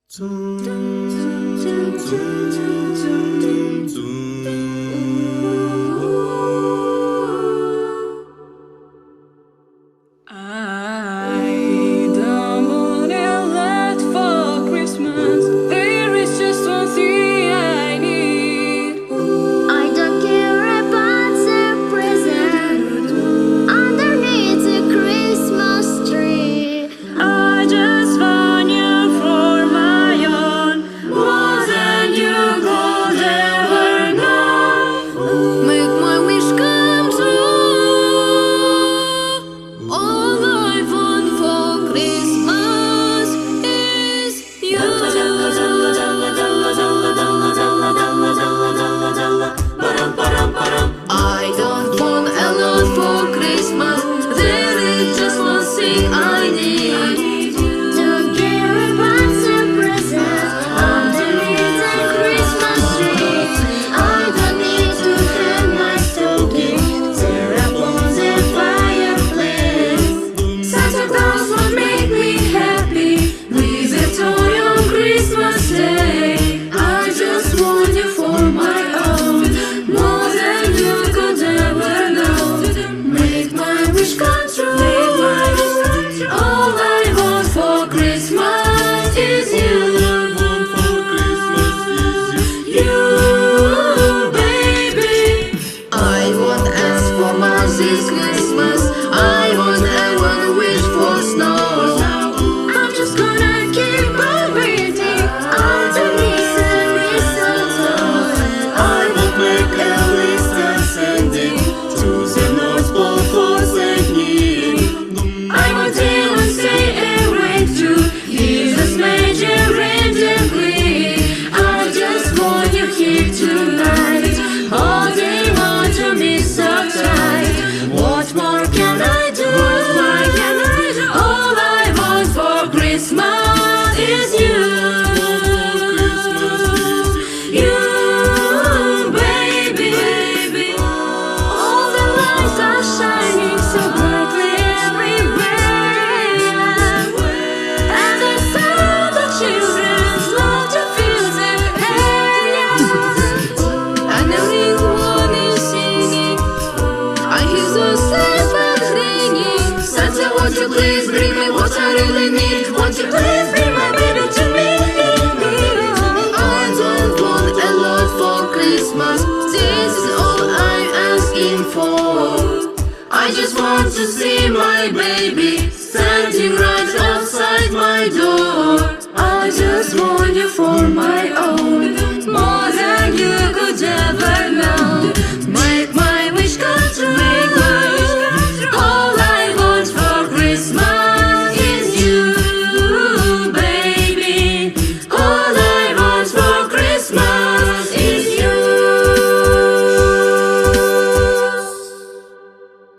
I don't want a lot for Christmas. There is just one thing I need. I don't care about the present underneath the Christmas tree. I just want you for my own, more than you could ever know. Make my wish come true. All I want for Christmas is you. I don't want a lot for Christmas. There is just one thing I need. Don't care about the present underneath the Christmas tree. I don't need to hang my stocking there upon the fireplace. Santa Claus will make me happy with a toy on Christmas Day. I just want you for my own, more than you could ever know. Make my wish come true. All I want for Christmas is you. You, baby. I won't ask for much this Christmas. I won't ever wish for snow. I'm just gonna keep on waiting Underneath the mistletoe, I will make a list and send it to the North Pole for the need. I won't even say a word to Jesus' major.